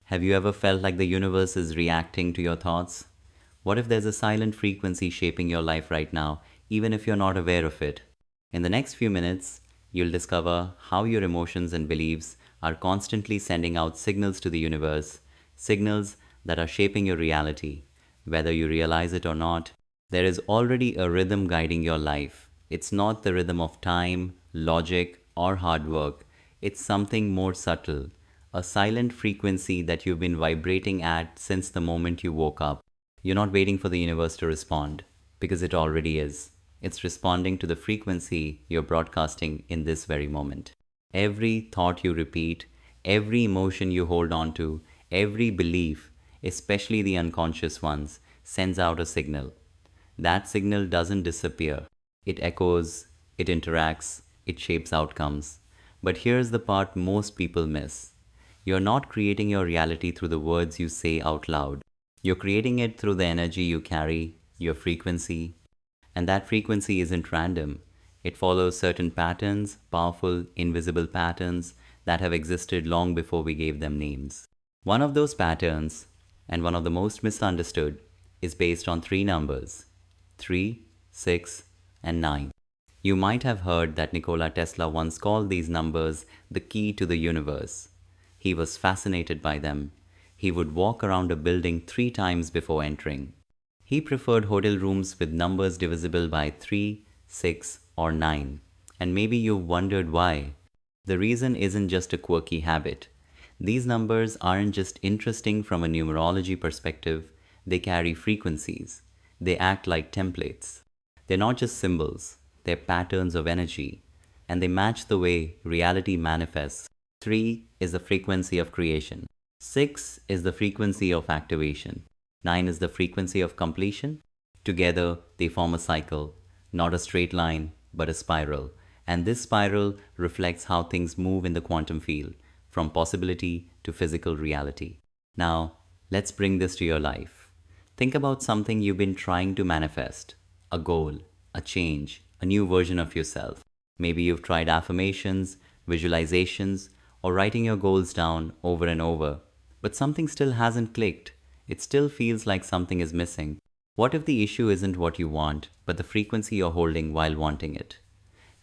Have you ever felt like the universe is reacting to your thoughts? What if there's a silent frequency shaping your life right now, even if you're not aware of it? In the next few minutes, you'll discover how your emotions and beliefs are constantly sending out signals to the universe, signals that are shaping your reality. Whether you realize it or not, there is already a rhythm guiding your life. It's not the rhythm of time, logic, or hard work. It's something more subtle, a silent frequency that you've been vibrating at since the moment you woke up. You're not waiting for the universe to respond, because it already is. It's responding to the frequency you're broadcasting in this very moment. Every thought you repeat, every emotion you hold on to, every belief, especially the unconscious ones, sends out a signal. That signal doesn't disappear. It echoes, it interacts, it shapes outcomes. But here's the part most people miss. You're not creating your reality through the words you say out loud. You're creating it through the energy you carry, your frequency. And that frequency isn't random. It follows certain patterns, powerful, invisible patterns that have existed long before we gave them names. One of those patterns, and one of the most misunderstood, is based on three numbers: 3, 6, and 9. You might have heard that Nikola Tesla once called these numbers the key to the universe. He was fascinated by them. He would walk around a building 3 times before entering. He preferred hotel rooms with numbers divisible by 3, 6, or 9. And maybe you've wondered why. The reason isn't just a quirky habit. These numbers aren't just interesting from a numerology perspective, they carry frequencies. They act like templates. They're not just symbols, they're patterns of energy, and they match the way reality manifests. 3 is the frequency of creation. 6 is the frequency of activation. 9 is the frequency of completion. Together, they form a cycle, not a straight line, but a spiral. And this spiral reflects how things move in the quantum field, from possibility to physical reality. Now, let's bring this to your life. Think about something you've been trying to manifest: a goal, a change, a new version of yourself. Maybe you've tried affirmations, visualizations, or writing your goals down over and over, but something still hasn't clicked. It still feels like something is missing. What if the issue isn't what you want, but the frequency you're holding while wanting it?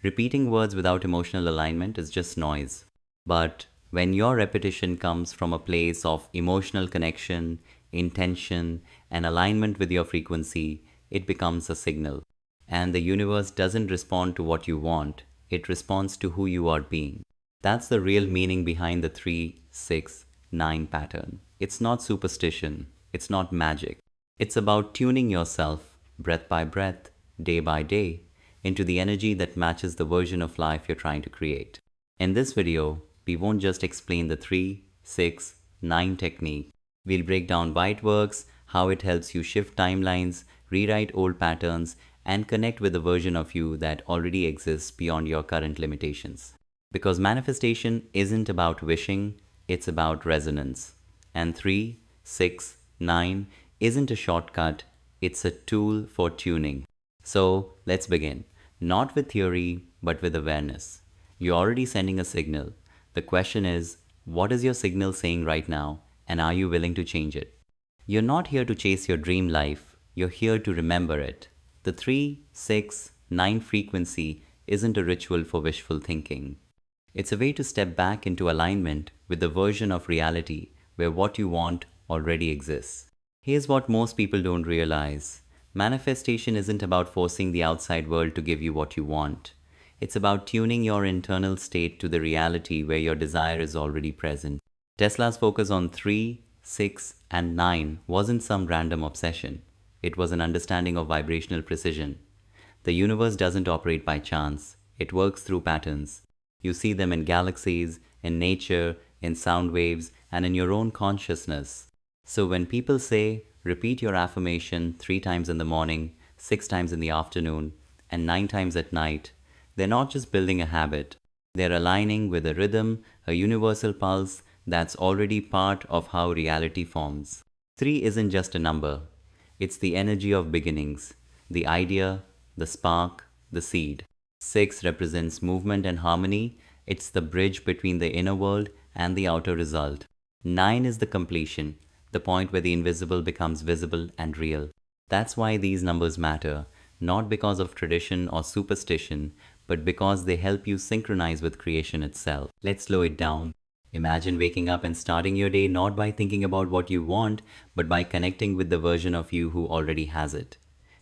Repeating words without emotional alignment is just noise. But when your repetition comes from a place of emotional connection, intention, and alignment with your frequency, it becomes a signal. And the universe doesn't respond to what you want, it responds to who you are being. That's the real meaning behind the 3, 6, 9 pattern. It's not superstition, it's not magic. It's about tuning yourself, breath by breath, day by day, into the energy that matches the version of life you're trying to create. In this video, we won't just explain the 3, 6, 9 technique. We'll break down why it works, how it helps you shift timelines, rewrite old patterns, and connect with a version of you that already exists beyond your current limitations. Because manifestation isn't about wishing, it's about resonance. And 3, 6, 9 isn't a shortcut, it's a tool for tuning. So let's begin. Not with theory, but with awareness. You're already sending a signal. The question is, what is your signal saying right now, and are you willing to change it? You're not here to chase your dream life, you're here to remember it. The 3, 6, 9 frequency isn't a ritual for wishful thinking. It's a way to step back into alignment with the version of reality where what you want already exists. Here's what most people don't realize. Manifestation isn't about forcing the outside world to give you what you want. It's about tuning your internal state to the reality where your desire is already present. Tesla's focus on 3, 6, and 9 wasn't some random obsession. It was an understanding of vibrational precision. The universe doesn't operate by chance. It works through patterns. You see them in galaxies, in nature, in sound waves, and in your own consciousness. So when people say, repeat your affirmation 3 times in the morning, 6 times in the afternoon, and 9 times at night, they're not just building a habit. They're aligning with a rhythm, a universal pulse that's already part of how reality forms. 3 isn't just a number. It's the energy of beginnings, the idea, the spark, the seed. 6 represents movement and harmony. It's the bridge between the inner world and the outer result. 9 is the completion, the point where the invisible becomes visible and real. That's why these numbers matter, not because of tradition or superstition, but because they help you synchronize with creation itself. Let's slow it down. Imagine waking up and starting your day not by thinking about what you want, but by connecting with the version of you who already has it.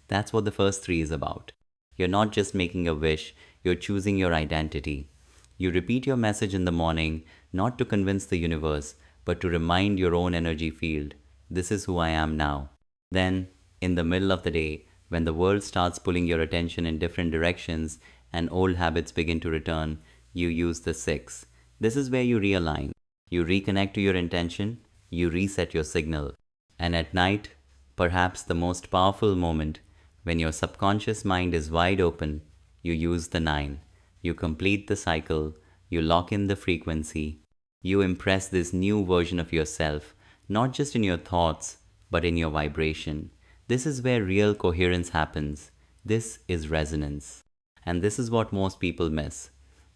That's what the first three is about. You're not just making a wish, you're choosing your identity. You repeat your message in the morning, not to convince the universe, but to remind your own energy field, this is who I am now. Then, in the middle of the day, when the world starts pulling your attention in different directions and old habits begin to return, you use the 6. This is where you realign. You reconnect to your intention, you reset your signal. And at night, perhaps the most powerful moment, when your subconscious mind is wide open, you use the 9. You complete the cycle, you lock in the frequency, you impress this new version of yourself, not just in your thoughts, but in your vibration. This is where real coherence happens. This is resonance. And this is what most people miss.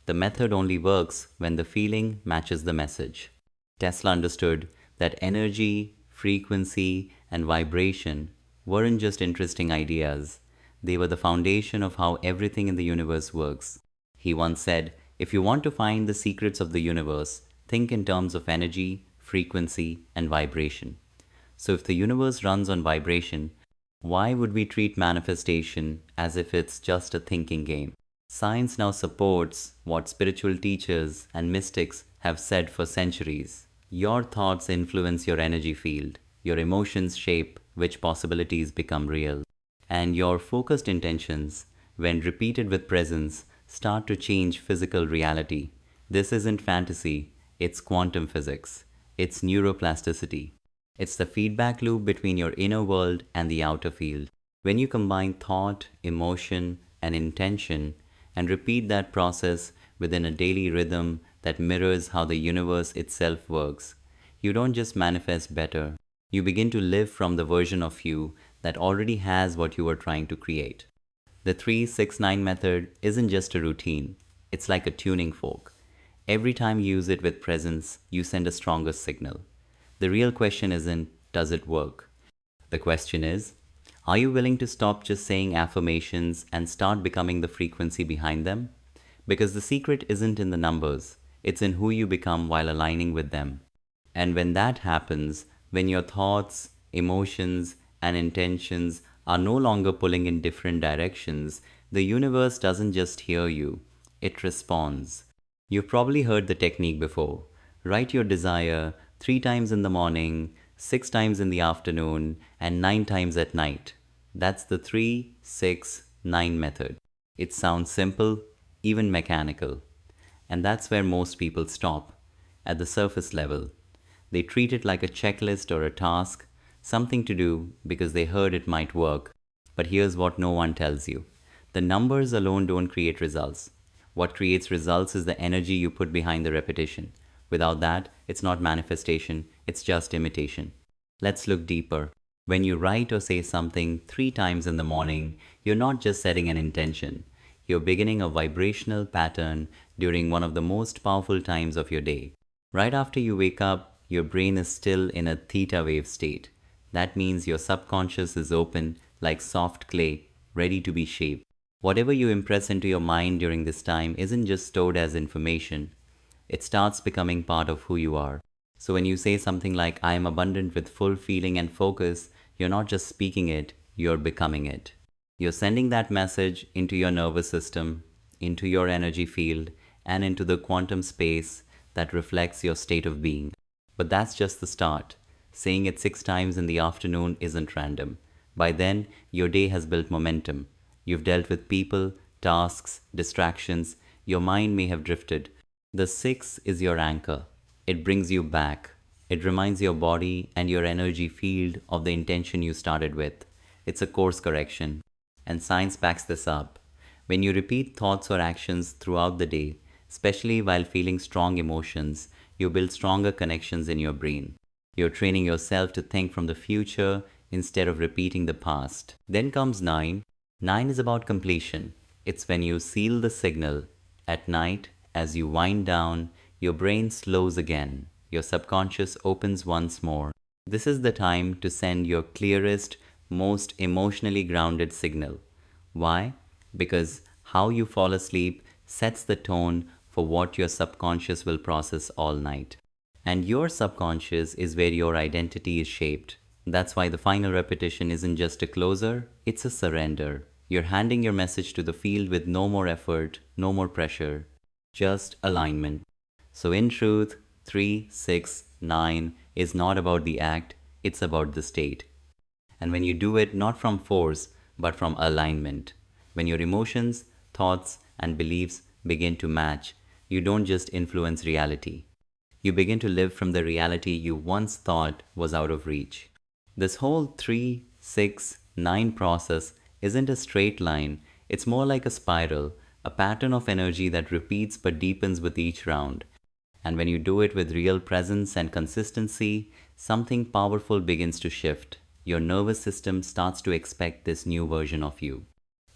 The method only works when the feeling matches the message. Tesla understood that energy, frequency, and vibration weren't just interesting ideas. They were the foundation of how everything in the universe works. He once said, if you want to find the secrets of the universe, think in terms of energy, frequency, and vibration. So if the universe runs on vibration, why would we treat manifestation as if it's just a thinking game? Science now supports what spiritual teachers and mystics have said for centuries. Your thoughts influence your energy field, your emotions shape which possibilities become real, and your focused intentions, when repeated with presence, start to change physical reality. This isn't fantasy, it's quantum physics, it's neuroplasticity. It's the feedback loop between your inner world and the outer field. When you combine thought, emotion, and intention, and repeat that process within a daily rhythm that mirrors how the universe itself works, you don't just manifest better, you begin to live from the version of you that already has what you are trying to create. The 3-6-9 method isn't just a routine, it's like a tuning fork. Every time you use it with presence, you send a stronger signal. The real question isn't, does it work? The question is, are you willing to stop just saying affirmations and start becoming the frequency behind them? Because the secret isn't in the numbers, it's in who you become while aligning with them. And when that happens, when your thoughts, emotions, and intentions are no longer pulling in different directions, the universe doesn't just hear you, it responds. You've probably heard the technique before. Write your desire 3 times in the morning, 6 times in the afternoon, and 9 times at night. That's the 3-6-9 method. It sounds simple, even mechanical. And that's where most people stop, at the surface level. They treat it like a checklist or a task, something to do because they heard it might work. But here's what no one tells you. The numbers alone don't create results. What creates results is the energy you put behind the repetition. Without that, it's not manifestation, it's just imitation. Let's look deeper. When you write or say something 3 times in the morning, you're not just setting an intention. You're beginning a vibrational pattern during one of the most powerful times of your day. Right after you wake up, your brain is still in a theta wave state. That means your subconscious is open like soft clay, ready to be shaped. Whatever you impress into your mind during this time isn't just stored as information. It starts becoming part of who you are. So when you say something like, I am abundant with full feeling and focus, you're not just speaking it, you're becoming it. You're sending that message into your nervous system, into your energy field, and into the quantum space that reflects your state of being. But that's just the start. Saying it 6 times in the afternoon isn't random. By then, your day has built momentum. You've dealt with people, tasks, distractions. Your mind may have drifted. The 6 is your anchor. It brings you back. It reminds your body and your energy field of the intention you started with. It's a course correction. And science backs this up. When you repeat thoughts or actions throughout the day, especially while feeling strong emotions, you build stronger connections in your brain. You're training yourself to think from the future instead of repeating the past. Then comes 9. 9 is about completion. It's when you seal the signal. At night, as you wind down, your brain slows again. your subconscious opens once more. This is the time to send your clearest, most emotionally grounded signal. Why? Because how you fall asleep sets the tone for what your subconscious will process all night. And your subconscious is where your identity is shaped. That's why the final repetition isn't just a closer, it's a surrender. You're handing your message to the field with no more effort, no more pressure, just alignment. So, in truth, 369 is not about the act, it's about the state. And when you do it not from force, but from alignment, when your emotions, thoughts, and beliefs begin to match, you don't just influence reality. You begin to live from the reality you once thought was out of reach. This whole 369 process isn't a straight line, it's more like a spiral, a pattern of energy that repeats but deepens with each round. And when you do it with real presence and consistency, something powerful begins to shift. Your nervous system starts to expect this new version of you.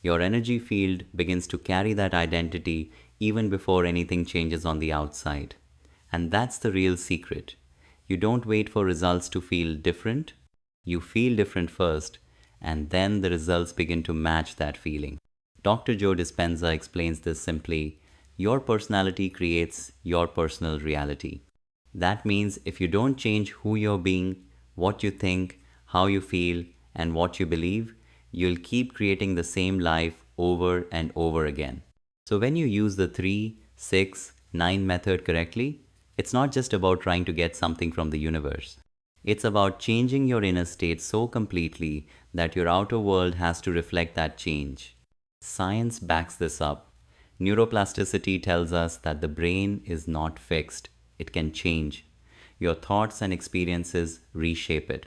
Your energy field begins to carry that identity even before anything changes on the outside. And that's the real secret. You don't wait for results to feel different. You feel different first, and then the results begin to match that feeling. Dr. Joe Dispenza explains this simply: your personality creates your personal reality. That means if you don't change who you're being, what you think, how you feel, and what you believe, you'll keep creating the same life over and over again. So when you use the 369 method correctly, it's not just about trying to get something from the universe. It's about changing your inner state so completely that your outer world has to reflect that change. Science backs this up. Neuroplasticity tells us that the brain is not fixed, it can change. Your thoughts and experiences reshape it.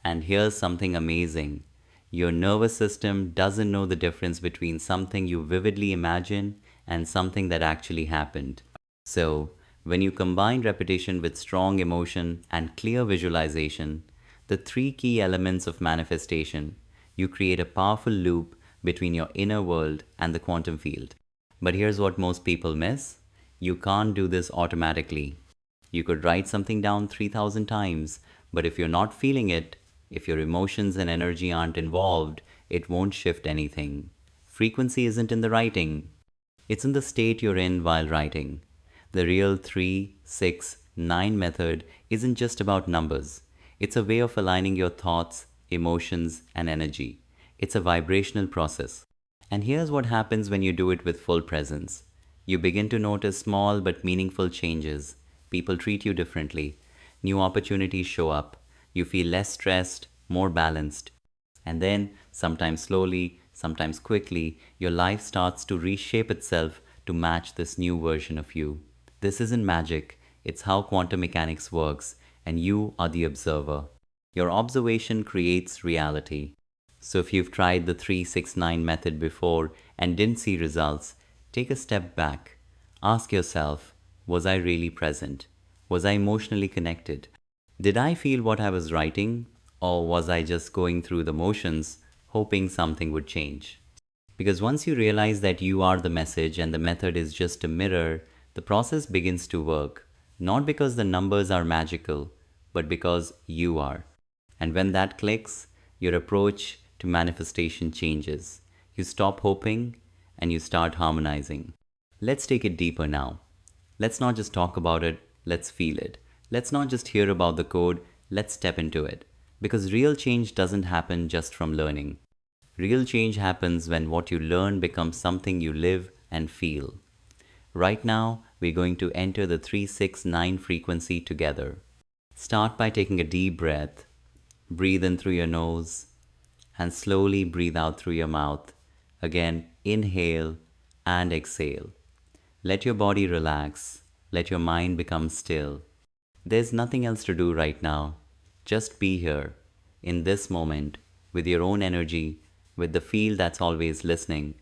And here's something amazing: your nervous system doesn't know the difference between something you vividly imagine and something that actually happened. So, when you combine repetition with strong emotion and clear visualization, the three key elements of manifestation, you create a powerful loop between your inner world and the quantum field. But here's what most people miss: you can't do this automatically. You could write something down 3,000 times, but if you're not feeling it, if your emotions and energy aren't involved, it won't shift anything. Frequency isn't in the writing, it's in the state you're in while writing. The real 369 method isn't just about numbers. It's a way of aligning your thoughts, emotions, and energy. It's a vibrational process. And here's what happens when you do it with full presence. You begin to notice small but meaningful changes. People treat you differently. New opportunities show up. You feel less stressed, more balanced. And then, sometimes slowly, sometimes quickly, your life starts to reshape itself to match this new version of you. This isn't magic, it's how quantum mechanics works, and you are the observer. Your observation creates reality. So if you've tried the 369 method before and didn't see results, take a step back. Ask yourself, was I really present? Was I emotionally connected? Did I feel what I was writing? Or was I just going through the motions, hoping something would change? Because once you realize that you are the message and the method is just a mirror, the process begins to work, not because the numbers are magical, but because you are. And when that clicks, your approach to manifestation changes. You stop hoping and you start harmonizing. Let's take it deeper now. Let's not just talk about it, let's feel it. Let's not just hear about the code, let's step into it. Because real change doesn't happen just from learning. Real change happens when what you learn becomes something you live and feel. Right now, we're going to enter the 369 frequency together. Start by taking a deep breath. Breathe in through your nose and slowly breathe out through your mouth. Again, inhale and exhale. Let your body relax. Let your mind become still. There's nothing else to do right now. Just be here, in this moment, with your own energy, with the field that's always listening.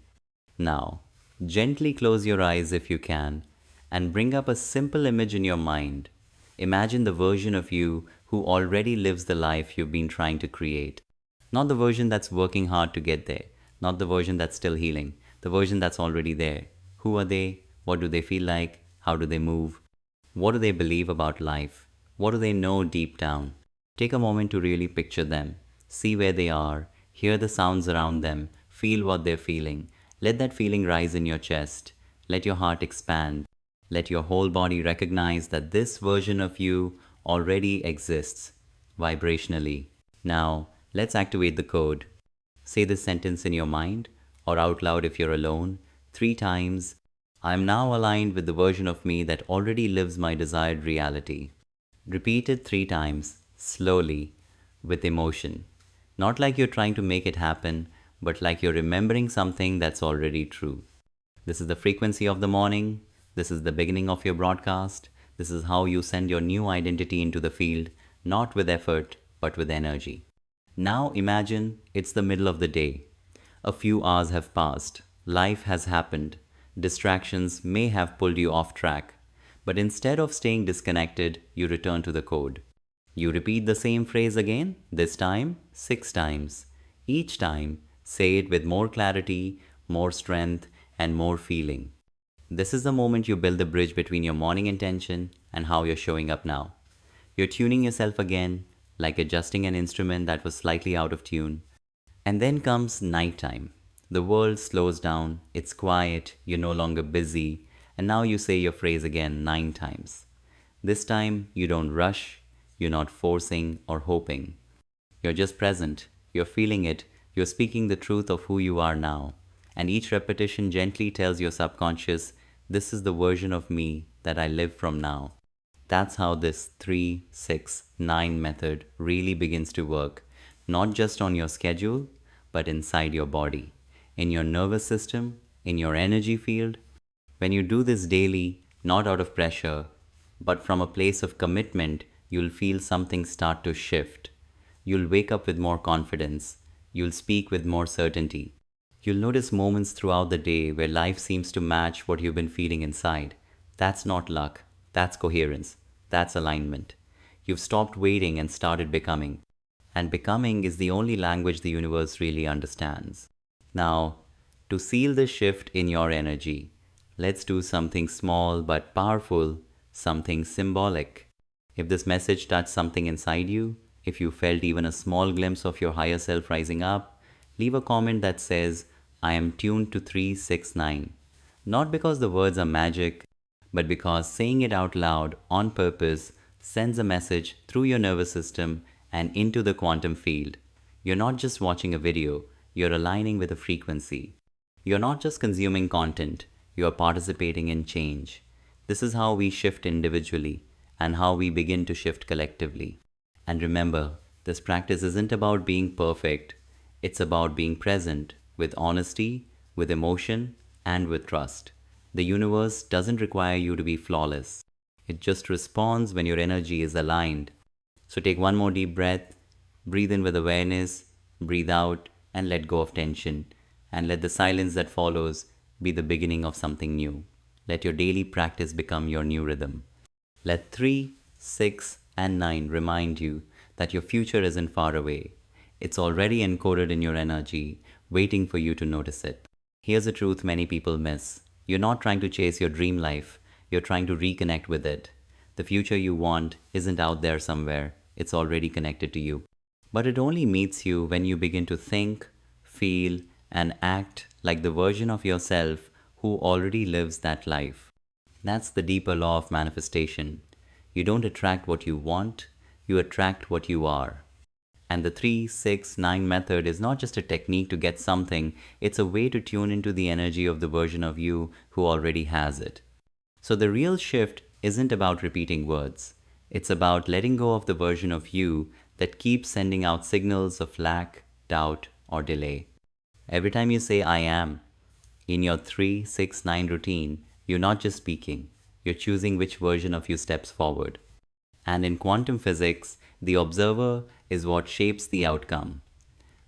Now, gently close your eyes if you can, and bring up a simple image in your mind. Imagine the version of you who already lives the life you've been trying to create. Not the version that's working hard to get there, not the version that's still healing, the version that's already there. Who are they? What do they feel like? How do they move? What do they believe about life? What do they know deep down? Take a moment to really picture them. See where they are, hear the sounds around them, feel what they're feeling. Let that feeling rise in your chest. Let your heart expand. Let your whole body recognize that this version of you already exists vibrationally. Now, let's activate the code. Say this sentence in your mind or out loud if you're alone, 3 times. I am now aligned with the version of me that already lives my desired reality. Repeat it 3 times, slowly, with emotion. Not like you're trying to make it happen, but like you're remembering something that's already true. This is the frequency of the morning. This is the beginning of your broadcast. This is how you send your new identity into the field, not with effort, but with energy. Now imagine it's the middle of the day. A few hours have passed. Life has happened. Distractions may have pulled you off track. But instead of staying disconnected, you return to the code. You repeat the same phrase again, this time 6 times. Each time, say it with more clarity, more strength, and more feeling. This is the moment you build the bridge between your morning intention and how you're showing up now. You're tuning yourself again, like adjusting an instrument that was slightly out of tune. And then comes nighttime. The world slows down, it's quiet, you're no longer busy, and now you say your phrase again 9 times. This time, you don't rush, you're not forcing or hoping. You're just present, you're feeling it, you're speaking the truth of who you are now. And each repetition gently tells your subconscious, this is the version of me that I live from now. That's how this 3, 6, 9 method really begins to work, not just on your schedule, but inside your body, in your nervous system, in your energy field. When you do this daily, not out of pressure, but from a place of commitment, you'll feel something start to shift. You'll wake up with more confidence. You'll speak with more certainty. You'll notice moments throughout the day where life seems to match what you've been feeling inside. That's not luck. That's coherence. That's alignment. You've stopped waiting and started becoming. And becoming is the only language the universe really understands. Now, to seal this shift in your energy, let's do something small but powerful, something symbolic. If this message touched something inside you, if you felt even a small glimpse of your higher self rising up, leave a comment that says, I am tuned to 369. Not because the words are magic, but because saying it out loud on purpose sends a message through your nervous system and into the quantum field. You're not just watching a video, you're aligning with a frequency. You're not just consuming content, you're participating in change. This is how we shift individually and how we begin to shift collectively. And remember, this practice isn't about being perfect, it's about being present with honesty, with emotion, and with trust. The universe doesn't require you to be flawless. It just responds when your energy is aligned. So take one more deep breath, breathe in with awareness, breathe out, and let go of tension. And let the silence that follows be the beginning of something new. Let your daily practice become your new rhythm. Let 3, 6, and 9 remind you that your future isn't far away. It's already encoded in your energy, waiting for you to notice it. Here's a truth many people miss. You're not trying to chase your dream life, you're trying to reconnect with it. The future you want isn't out there somewhere, it's already connected to you. But it only meets you when you begin to think, feel, and act like the version of yourself who already lives that life. That's the deeper law of manifestation. You don't attract what you want, you attract what you are. And the 3, 6, 9 method is not just a technique to get something, it's a way to tune into the energy of the version of you who already has it. So the real shift isn't about repeating words. It's about letting go of the version of you that keeps sending out signals of lack, doubt, or delay. Every time you say I am, in your 3, 6, 9 routine, you're not just speaking, you're choosing which version of you steps forward. And in quantum physics, the observer is what shapes the outcome.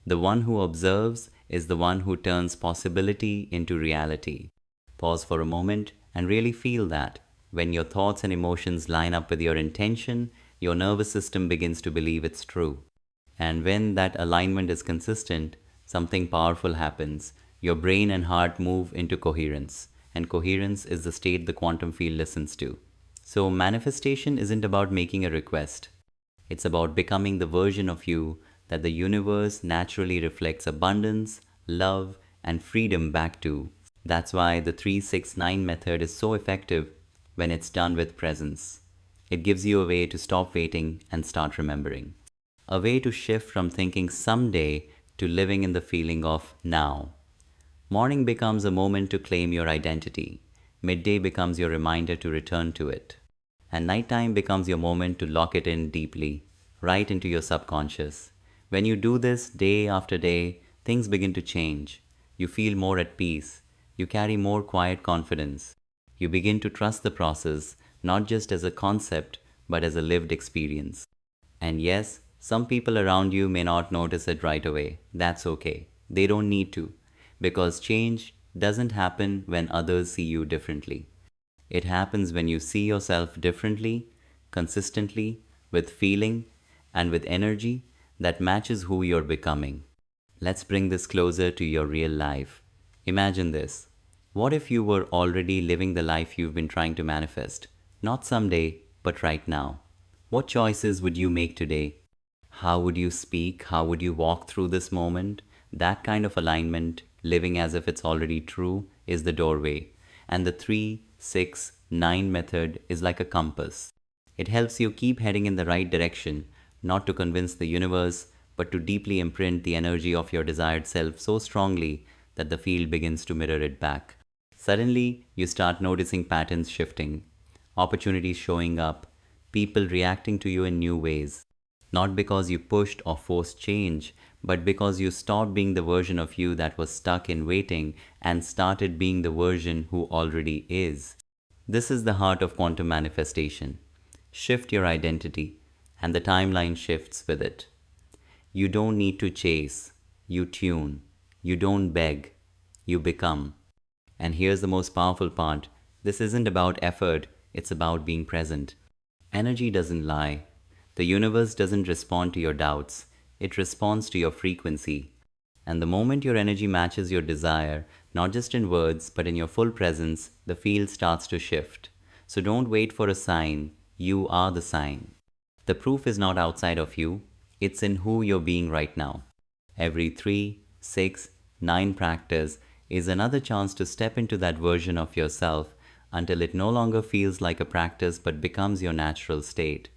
The one who observes is the one who turns possibility into reality. Pause for a moment and really feel that. When your thoughts and emotions line up with your intention, your nervous system begins to believe it's true. And when that alignment is consistent, something powerful happens. Your brain and heart move into coherence, and coherence is the state the quantum field listens to. So, manifestation isn't about making a request, it's about becoming the version of you that the universe naturally reflects abundance, love, and freedom back to. That's why the 369 method is so effective when it's done with presence. It gives you a way to stop waiting and start remembering. A way to shift from thinking someday to living in the feeling of now. Morning becomes a moment to claim your identity. Midday becomes your reminder to return to it. And nighttime becomes your moment to lock it in deeply, right into your subconscious. When you do this day after day, things begin to change. You feel more at peace. You carry more quiet confidence. You begin to trust the process, not just as a concept, but as a lived experience. And yes, some people around you may not notice it right away. That's okay. They don't need to. Because change doesn't happen when others see you differently. It happens when you see yourself differently, consistently, with feeling, and with energy that matches who you're becoming. Let's bring this closer to your real life. Imagine this. What if you were already living the life you've been trying to manifest? Not someday, but right now. What choices would you make today? How would you speak? How would you walk through this moment? That kind of alignment, living as if it's already true, is the doorway. And the 3-6-9 method is like a compass. It helps you keep heading in the right direction, not to convince the universe, but to deeply imprint the energy of your desired self so strongly that the field begins to mirror it back. Suddenly, you start noticing patterns shifting, opportunities showing up, people reacting to you in new ways. Not because you pushed or forced change, but because you stopped being the version of you that was stuck in waiting and started being the version who already is. This is the heart of quantum manifestation. Shift your identity, and the timeline shifts with it. You don't need to chase, you tune. You don't beg, you become. And here's the most powerful part, this isn't about effort, it's about being present. Energy doesn't lie. The universe doesn't respond to your doubts, it responds to your frequency. And the moment your energy matches your desire, not just in words, but in your full presence, the field starts to shift. So don't wait for a sign, you are the sign. The proof is not outside of you, it's in who you're being right now. Every 3-6-9 practice is another chance to step into that version of yourself until it no longer feels like a practice but becomes your natural state.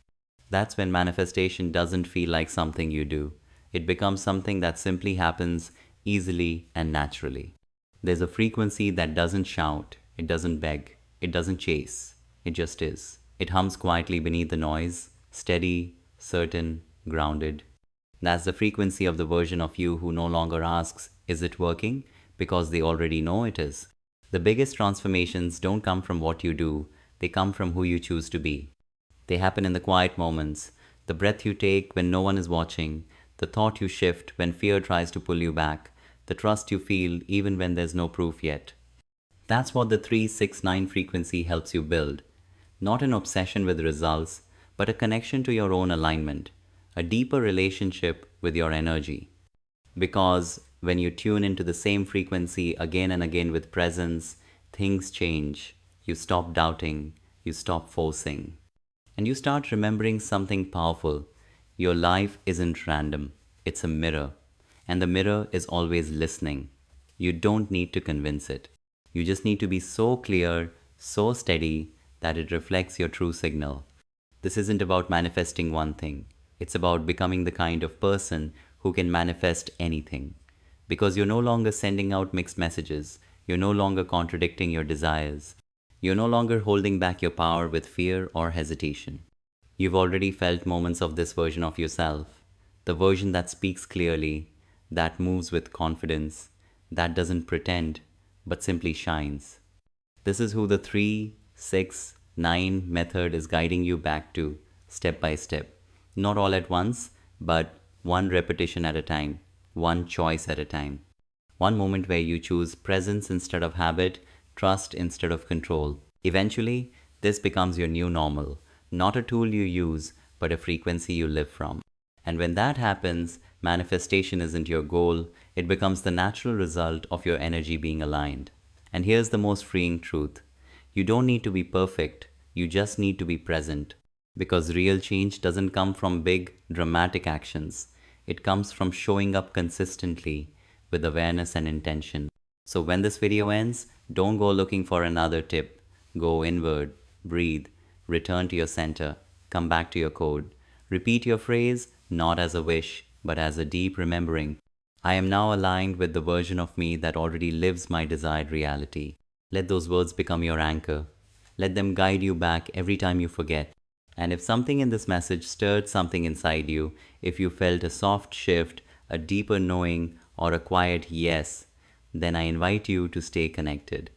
That's when manifestation doesn't feel like something you do. It becomes something that simply happens easily and naturally. There's a frequency that doesn't shout, it doesn't beg, it doesn't chase. It just is. It hums quietly beneath the noise, steady, certain, grounded. That's the frequency of the version of you who no longer asks, is it working? Because they already know it is. The biggest transformations don't come from what you do, they come from who you choose to be. They happen in the quiet moments, the breath you take when no one is watching, the thought you shift when fear tries to pull you back, the trust you feel even when there's no proof yet. That's what the 3-6-9 frequency helps you build. Not an obsession with results, but a connection to your own alignment, a deeper relationship with your energy. Because when you tune into the same frequency again and again with presence, things change. You stop doubting, you stop forcing, and you start remembering something powerful. Your life isn't random, it's a mirror, and the mirror is always listening. You don't need to convince it. You just need to be so clear, so steady, that it reflects your true signal. This isn't about manifesting one thing. It's about becoming the kind of person who can manifest anything. Because you're no longer sending out mixed messages. You're no longer contradicting your desires. You're no longer holding back your power with fear or hesitation. You've already felt moments of this version of yourself. The version that speaks clearly, that moves with confidence, that doesn't pretend, but simply shines. This is who the 3-6-9 method is guiding you back to, step by step. Not all at once, but one repetition at a time, one choice at a time. One moment where you choose presence instead of habit, trust instead of control. Eventually, this becomes your new normal, not a tool you use, but a frequency you live from. And when that happens, manifestation isn't your goal, it becomes the natural result of your energy being aligned. And here's the most freeing truth. You don't need to be perfect, You just need to be present. Because real change doesn't come from big, dramatic actions. It comes from showing up consistently with awareness and intention. So when this video ends, don't go looking for another tip. Go inward, breathe, return to your center, come back to your code. Repeat your phrase not as a wish, but as a deep remembering. I am now aligned with the version of me that already lives my desired reality. Let those words become your anchor. Let them guide you back every time you forget. And if something in this message stirred something inside you, if you felt a soft shift, a deeper knowing, or a quiet yes, then I invite you to stay connected.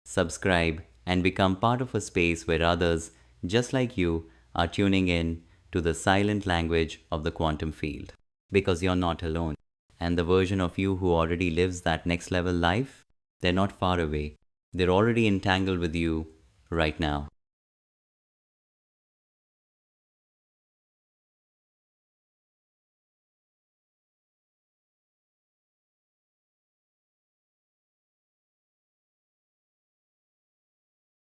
Subscribe and become part of a space where others, just like you, are tuning in to the silent language of the quantum field. Because you're not alone. And the version of you who already lives that next level life, they're not far away. They're already entangled with you right now.